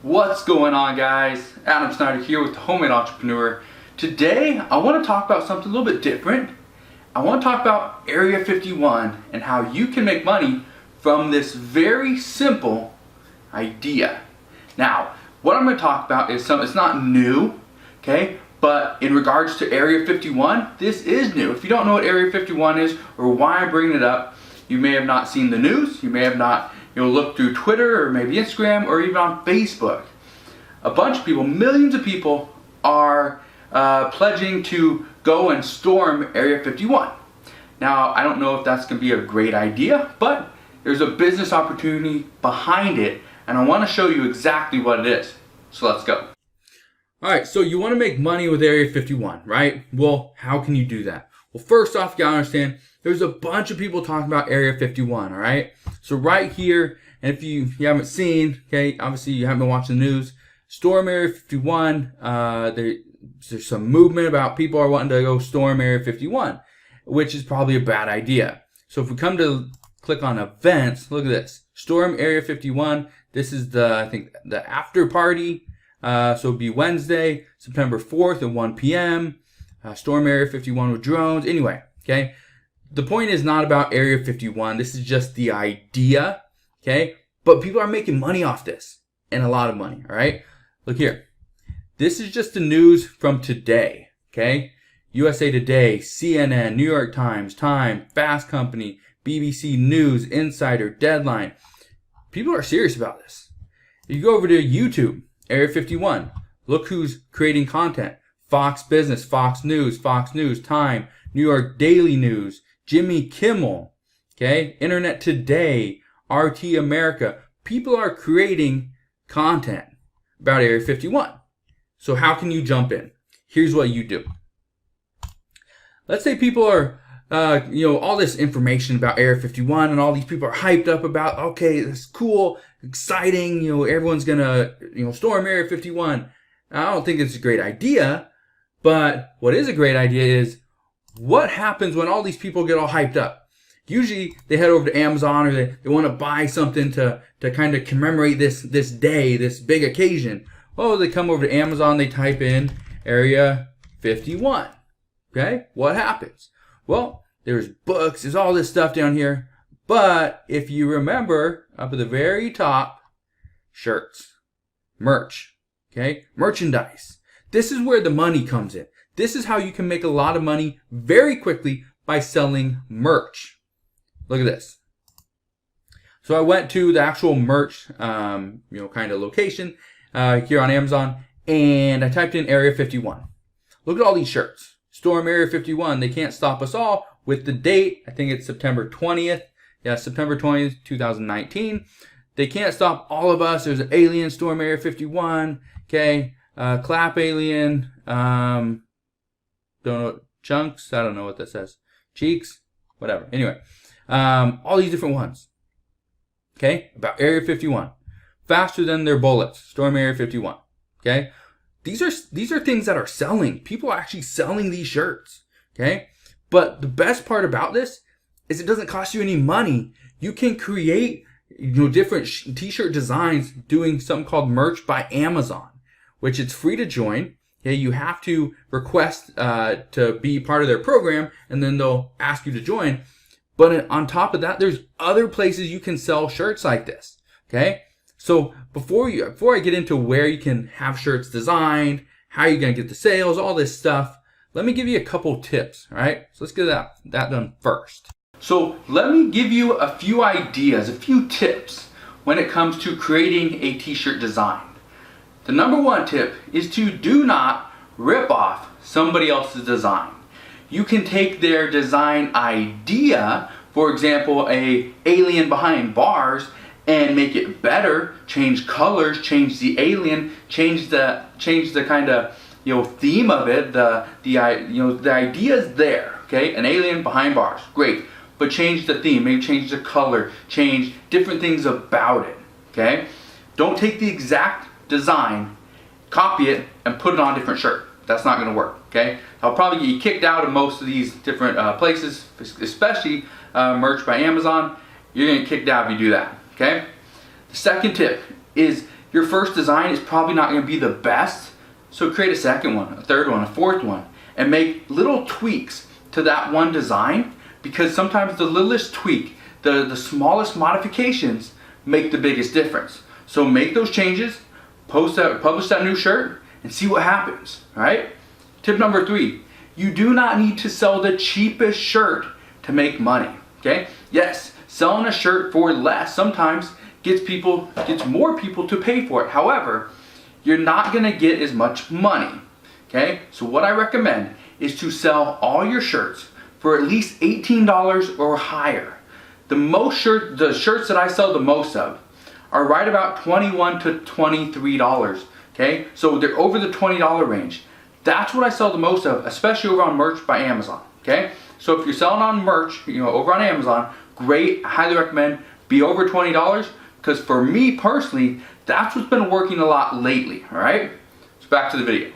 What's going on, guys? Adam Snyder here with the Homemade Entrepreneur. Today I want to talk about something a little bit different. I want to talk about Area 51 and how you can make money from this very simple idea. Now, what I'm going to talk about is something, it's not new, okay? But in regards to Area 51, this is new. If you don't know what Area 51 is or why I'm bringing it up, you may have not seen the news, you may have not looked through Twitter or maybe Instagram or even on Facebook. A bunch of people, millions of people are pledging to go and storm Area 51. Now, I don't know if that's going to be a great idea, but there's a business opportunity behind it, and I want to show you exactly what it is. So let's go. Alright, so you want to make money with Area 51, right? Well, how can you do that? Well, first off, you gotta understand, there's a bunch of people talking about Area 51, alright? So right here, and if you haven't seen, okay, obviously you haven't been watching the news, storm Area 51, there's some movement about people are wanting to go storm Area 51, which is probably a bad idea. So if we come to click on events, look at this, storm Area 51, this is I think the after party. So it'll be Wednesday, September 4th at 1 p.m. Storm Area 51 with drones. Anyway, okay. The point is not about Area 51. This is just the idea, okay? But people are making money off this, and a lot of money, all right? Look here. This is just the news from today, okay? USA Today, CNN, New York Times, Time, Fast Company, BBC News, Insider, Deadline. People are serious about this. If you go over to YouTube, Area 51, look who's creating content. Fox Business, Fox News, Time, New York Daily News, Jimmy Kimmel, okay, Internet Today, RT America. People are creating content about Area 51. So how can you jump in? Here's what you do. Let's say people are, all this information about Area 51 and all these people are hyped up about, okay, that's cool, exciting, everyone's gonna, storm Area 51. I don't think it's a great idea, but what is a great idea is what happens when all these people get all hyped up. Usually they head over to Amazon or they want to buy something to kind of commemorate this day, this big occasion. Oh, they come over to Amazon, they type in Area 51. Okay, what happens? Well, there's books, there's all this stuff down here. But if you remember, up at the very top, shirts, merch, okay, merchandise. This is where the money comes in. This is how you can make a lot of money very quickly by selling merch. Look at this. So I went to the actual merch, kind of location here on Amazon, and I typed in Area 51. Look at all these shirts. Storm Area 51. They can't stop us all with the date. I think it's September 20th. Yeah, September 20th, 2019. They can't stop all of us. There's an alien storm Area 51. Okay. Clap alien. Don't know. Chunks. I don't know what that says. Cheeks. Whatever. Anyway. All these different ones. Okay. About Area 51. Faster than their bullets. Storm Area 51. Okay. These are things that are selling. People are actually selling these shirts. Okay. But the best part about this is it doesn't cost you any money. You can create, different t-shirt designs doing something called Merch by Amazon, which it's free to join. Okay, you have to request to be part of their program, and then they'll ask you to join. But on top of that, there's other places you can sell shirts like this. Okay, so before I get into where you can have shirts designed, how you're gonna get the sales, all this stuff, let me give you a couple tips. All right, so let's get that done first. So let me give you a few ideas, a few tips when it comes to creating a t-shirt design. The number one tip is to do not rip off somebody else's design. You can take their design idea, for example, a alien behind bars, and make it better, change colors, change the alien, change the kind of theme of it. The idea is there. Okay, an alien behind bars, great. But change the theme, maybe change the color, change different things about it, okay? Don't take the exact design, copy it, and put it on a different shirt. That's not gonna work, okay? I'll probably get you kicked out of most of these different places, especially Merch by Amazon. You're gonna get kicked out if you do that, okay? The second tip is your first design is probably not going to be the best. So create a second one, a third one, a fourth one, and make little tweaks to that one design, because sometimes the littlest tweak, the smallest modifications make the biggest difference. So make those changes, publish that new shirt, and see what happens, all right? Tip number 3, you do not need to sell the cheapest shirt to make money, okay? Yes, selling a shirt for less sometimes gets more people to pay for it. However, you're not gonna get as much money, okay? So what I recommend is to sell all your shirts for at least $18 or higher. The shirts that I sell the most of are right about $21 to $23, okay? So they're over the $20 range. That's what I sell the most of, especially over on merch by Amazon, okay? So if you're selling on merch, over on Amazon, great, I highly recommend be over $20, because for me personally, that's what's been working a lot lately, all right? So back to the video.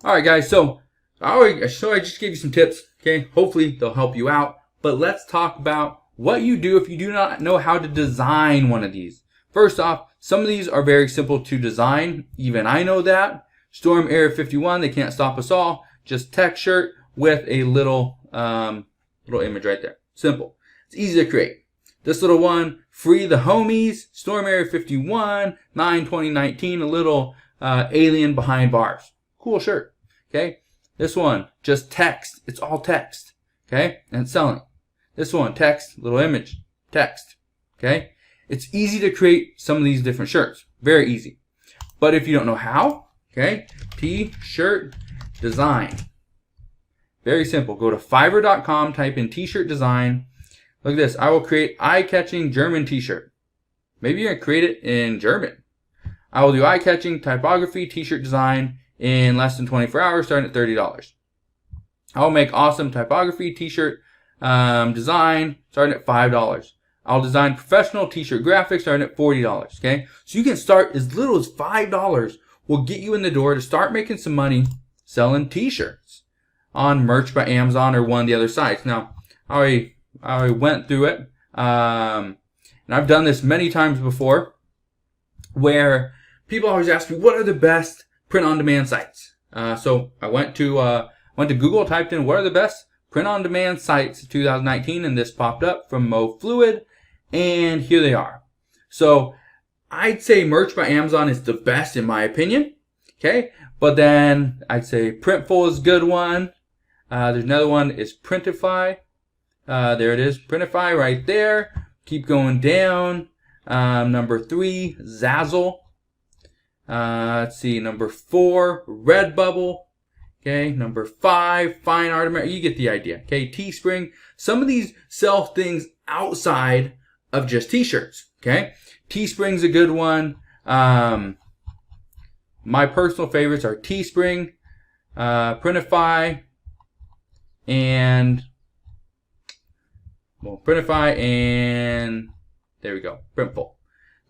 All right, guys, so I just gave you some tips, okay? Hopefully they'll help you out, but let's talk about what you do if you do not know how to design one of these. First off, some of these are very simple to design. Even I know that. Storm Area 51, they can't stop us all. Just text shirt with a little image right there. Simple. It's easy to create. This little one, Free the Homies, Storm Area 51, 9/2019, a little alien behind bars. Cool shirt. Okay. This one, just text. It's all text. Okay. And it's selling. This one, text, little image, text. Okay. It's easy to create some of these different shirts. Very easy. But if you don't know how, okay, t-shirt design. Very simple. Go to Fiverr.com, type in t-shirt design. Look at this. I will create eye-catching German t-shirt. Maybe you're going to create it in German. I will do eye-catching typography t-shirt design in less than 24 hours, starting at $30. I will make awesome typography t-shirt design, starting at $5. I'll design professional t-shirt graphics starting at $40, okay? So you can start as little as $5 will get you in the door to start making some money selling t-shirts on merch by Amazon or one of the other sites. Now, I already went through it, and I've done this many times before, where people always ask me, what are the best print-on-demand sites? So I went to Google, typed in, what are the best print-on-demand sites of 2019, and this popped up from MoFluid. And here they are. So I'd say merch by Amazon is the best in my opinion. Okay. But then I'd say Printful is a good one. There's another one is Printify. There it is. Printify right there. Keep going down. Number 3, Zazzle. Let's see. Number 4, Redbubble. Okay. Number 5, Fine Art America. You get the idea. Okay. Teespring. Some of these sell things outside of just t-shirts, okay? Teespring's a good one. My personal favorites are Teespring, Printify, and there we go, Printful.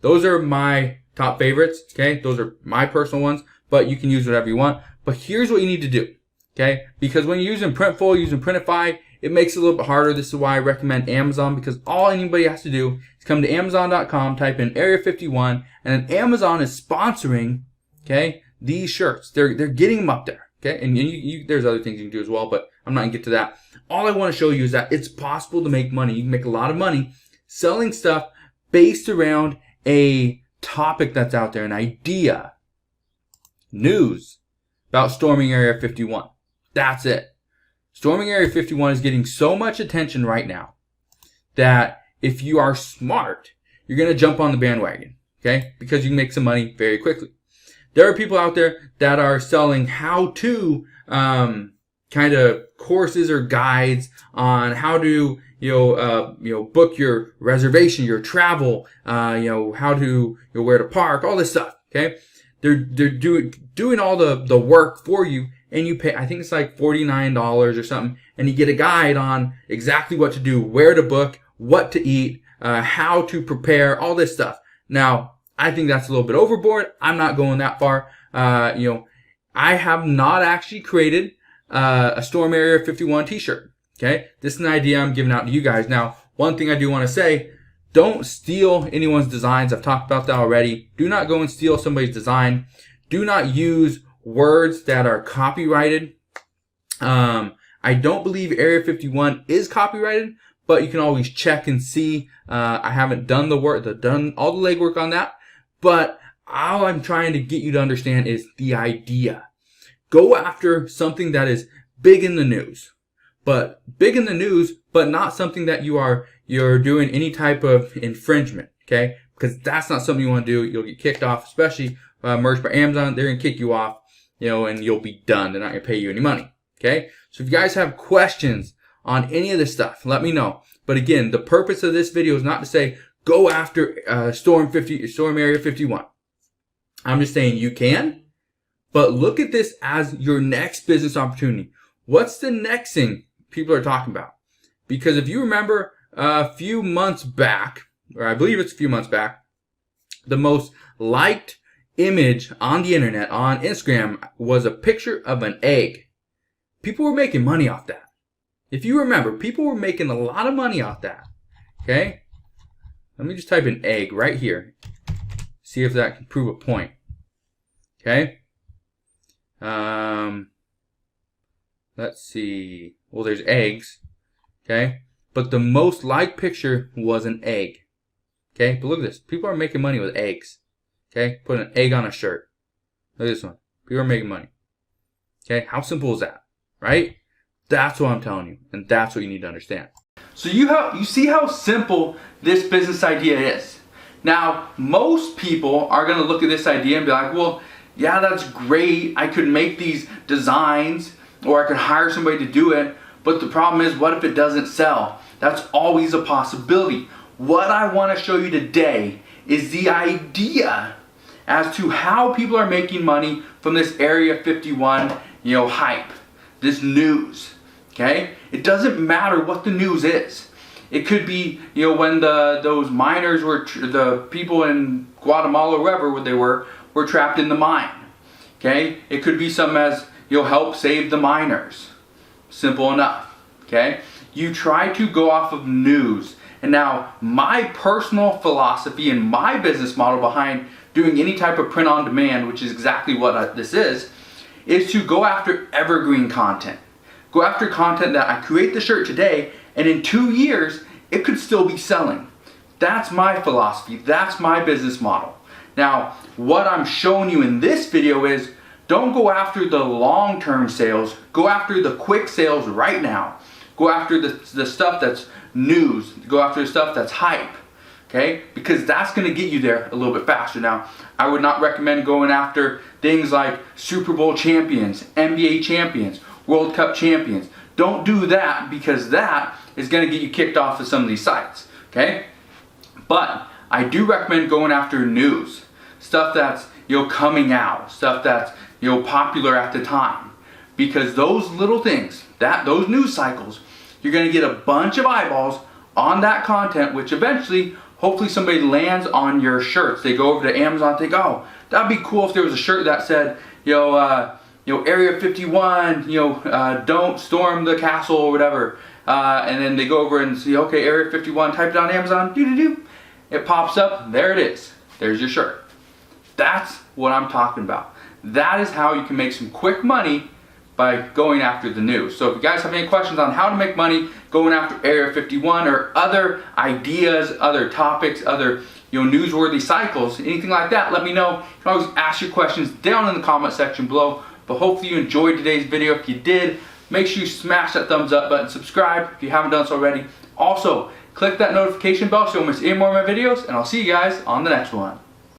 Those are my top favorites, okay? Those are my personal ones, but you can use whatever you want. But here's what you need to do, okay? Because when you're using Printful, using Printify, it makes it a little bit harder. This is why I recommend Amazon, because all anybody has to do is come to Amazon.com, type in Area 51, and then Amazon is sponsoring, okay, these shirts. They're getting them up there, okay? And there's other things you can do as well, but I'm not going to get to that. All I want to show you is that it's possible to make money. You can make a lot of money selling stuff based around a topic that's out there, an idea, news about storming Area 51. That's it. Storming Area 51 is getting so much attention right now that if you are smart, you're going to jump on the bandwagon, okay? Because you can make some money very quickly. There are people out there that are selling how-to kind of courses or guides on how to, book your reservation, your travel, how to, where to park, all this stuff, okay? They're doing all the work for you. And you pay, I think it's like $49 or something, and you get a guide on exactly what to do, where to book, what to eat, how to prepare, all this stuff. Now, I think that's a little bit overboard. I'm not going that far. I have not actually created a Storm Area 51 t-shirt. Okay, this is an idea I'm giving out to you guys. Now, one thing I do want to say, Don't steal anyone's designs. I've talked about that already. Do not go and steal somebody's design. Do not use words that are copyrighted. I don't believe Area 51 is copyrighted, but you can always check and see. I haven't done done all the legwork on that, but all I'm trying to get you to understand is the idea. Go after something that is big in the news, but not something that you're doing any type of infringement, okay? Because that's not something you want to do. You'll get kicked off, especially merged by Amazon. They're gonna kick you off, and you'll be done. They're not gonna pay you any money, okay? So if you guys have questions on any of this stuff, let me know. But again, the purpose of this video is not to say go after Storm Area 51. I'm just saying you can, but look at this as your next business opportunity. What's the next thing people are talking about? Because if you remember a few months back, or I believe it's a few months back, the most liked image on the internet, on Instagram, was a picture of an egg. People were making money off that. If you remember, people were making a lot of money off that. Okay? Let me just type in egg right here. See if that can prove a point. Okay? Let's see. Well, there's eggs. Okay? But the most liked picture was an egg. Okay? But look at this. People are making money with eggs. Okay? Put an egg on a shirt. Look at this one. People are making money. Okay? How simple is that? Right? That's what I'm telling you. And that's what you need to understand. So you see how simple this business idea is. Now, most people are going to look at this idea and be like, well, yeah, that's great. I could make these designs, or I could hire somebody to do it. But the problem is, what if it doesn't sell? That's always a possibility. What I want to show you today is the idea as to how people are making money from this Area 51, hype, this news. Okay? It doesn't matter what the news is. It could be, when those miners the people in Guatemala or wherever they were trapped in the mine. Okay? It could be something as, help save the miners. Simple enough. Okay? You try to go off of news. And now, my personal philosophy and my business model behind doing any type of print on demand, which is exactly what this is to go after evergreen content. Go after content that I create the shirt today, and in 2 years, it could still be selling. That's my philosophy. That's my business model. Now, what I'm showing you in this video is, don't go after the long-term sales. Go after the quick sales right now. Go after the stuff that's news. Go after the stuff that's hype. Okay? Because that's going to get you there a little bit faster. Now, I would not recommend going after things like Super Bowl champions, NBA champions, World Cup champions. Don't do that, because that is going to get you kicked off of some of these sites. Okay? But I do recommend going after news. Stuff that's coming out. Stuff that's popular at the time. Because those little things, those news cycles, you're going to get a bunch of eyeballs on that content, which eventually, hopefully somebody lands on your shirts. They go over to Amazon and think, oh, that'd be cool if there was a shirt that said, Area 51, don't storm the castle or whatever. And then they go over and see, okay, Area 51, type it on Amazon, it pops up, there it is. There's your shirt. That's what I'm talking about. That is how you can make some quick money by going after the news. So if you guys have any questions on how to make money going after Area 51 or other ideas, other topics, other newsworthy cycles, anything like that, let me know. You can always ask your questions down in the comment section below. But hopefully you enjoyed today's video. If you did, make sure you smash that thumbs up button, subscribe if you haven't done so already. Also, click that notification bell so you don't miss any more of my videos, and I'll see you guys on the next one.